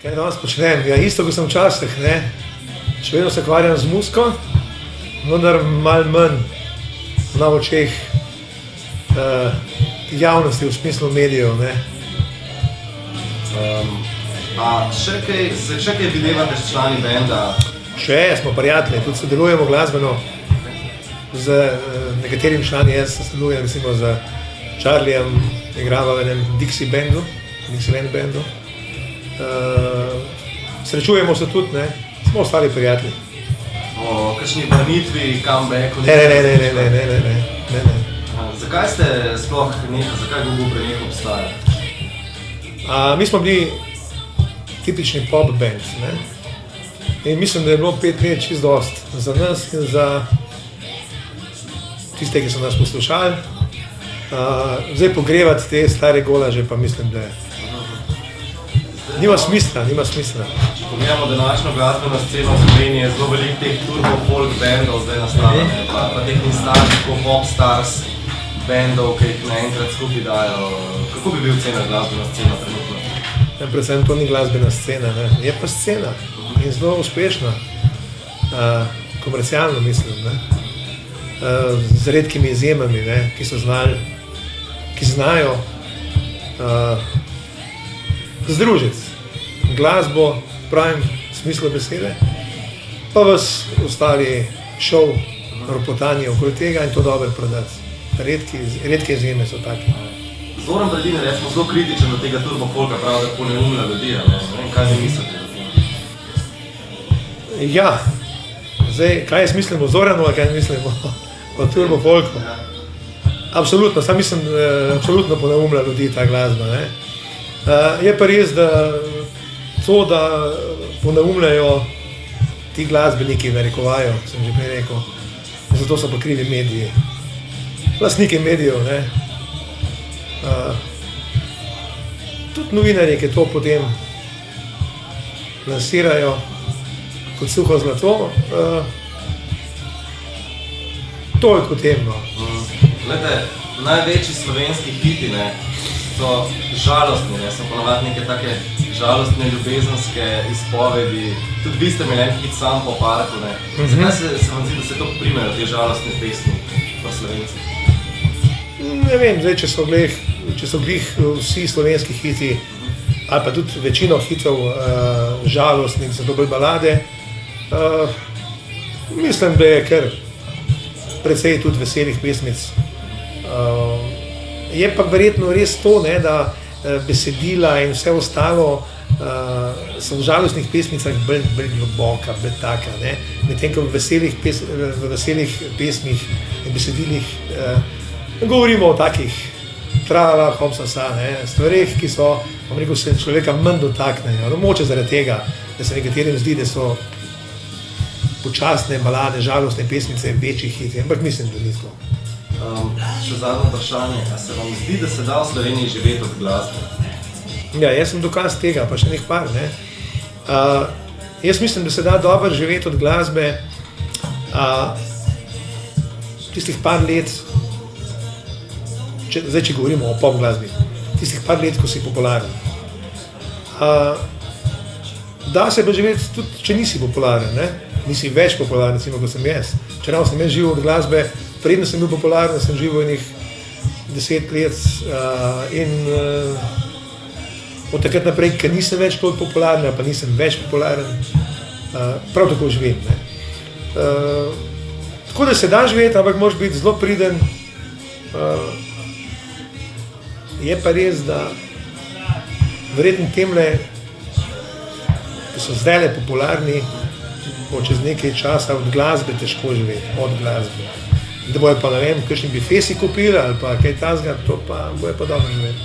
Kaj danes počnem? Ja, isto, kot sem včasih, ne. Še vedno se ukvarjam z muziko, vendar malo manj na očeh javnosti, v smislu medijev, ne. Se še kaj videvate s člani benda? Še, smo prijatelji, tudi sodelujemo glasbeno z nekaterimi člani, jaz sodelujem recimo z Charliejem, igrava v enem Dixieland bandu. Srečujemo se tudi, ne, smo ostali prijatelji. O kakšni vrnitvi, comebacku? Ne. Zakaj ste sploh nehali, zakaj Google prenehal obstajati? Mi smo bili tipični pop band, ne. In mislim, da je bilo 5 let čisto dost za nas in za tiste, ki so nas poslušali. Zdaj pogrevati te stare golaže pa mislim, da nima smisla. Če pogledamo današnjo glasbeno sceno v Sloveniji, je zelo veliko teh turbo folk bandov zdaj nastavljene, pa teh nostalgičnih pop stars bandov, ki jih naenkrat skupaj dajo. Kako bi bil cena glasbena scena trenutno? Ja, predvsem to ni glasbena scena, ne. Je pa scena in zelo uspešna, komercialno mislim, ne. Z redkimi izjemami, ne, ki znajo združiti glasbo v pravem smislu besede, pa vas ostali šov, ropotanje okoli tega in to dobro prodati. Redke izjeme so take. Zoran Brdin je recimo zelo kritičen do tega turbo folka, pravi, da poneumlja ljudi, ne vem, kaj vi mislite o tem? Ja, zdaj, kaj jaz mislim o Zoranu, a kaj mislim o turbo folku? Absolutno, sam mislim, absolutno poneumlja ljudi ta glasba, ne. Je pa res, da to, da poneumljajo ti glasbeniki, narekovajo, sem že prej rekel, zato so pa krivi mediji. Lastniki medijev, ne. Tudi novinarji, ki to potem lansirajo kot suho zlato, toliko o tem, no. Glede, največji slovenski hiti, ne, so žalostni, ne, so ponavadi neke take žalostne, ljubezenske izpovedi. Tudi vi ste imeli en hit Sam po parku, ne. Zakaj se vam zdi, da se to primejo, te žalostne pesmi v Slovenci? Ne vem, zdaj, če so glih vsi slovenski hiti, ali pa tudi večino hitov žalostnih, so to bolj balade, mislim, da je kar precej tudi veselih pesmic. Je pa verjetno res to, ne, da besedila in vse ostalo so v žalostnih pesmicah bolj globoka, bolj taka, ne. Medtem ko v veselih pesmih in besedilih govorimo o takih trala, hopsasa, ne, stvareh, ki so, bom rekel, se človeka manj dotaknejo. Mogoče zaradi tega, da se nekaterim zdi, da so počasne balade, žalostne pesmice večji hiti, ampak mislim, da ni tako. Še zadnje vprašanje, a se vam zdi, da se da v Sloveniji živeti od glasbe? Ja, jaz sem dokaz tega, pa še nekaj par, ne. Jaz mislim, da se da dobro živeti od glasbe tistih par let, zdaj, če govorimo o pop glasbi, tistih par let, ko si popularen. Da se pa živeti tudi, če nisi popularen, ne. Nisi več popularen, recimo, kot sem jaz. Čeprav sem jaz živel od glasbe, predno sem bil popularen, sem živel enih 10 let in od takrat naprej, ker nisem več toliko popularen, pa nisem več popularen, prav tako živim, ne. Tako da se da živeti, ampak moraš biti zelo priden. Je pa res, da verjetno temle, ki so zdajle popularni, bo čez nekaj časa od glasbe težko živeti, od glasbe. Da bojo pa, ne vem, kakšni bi fesi kupili ali pa kaj takega, to pa bojo pa dobro živeti.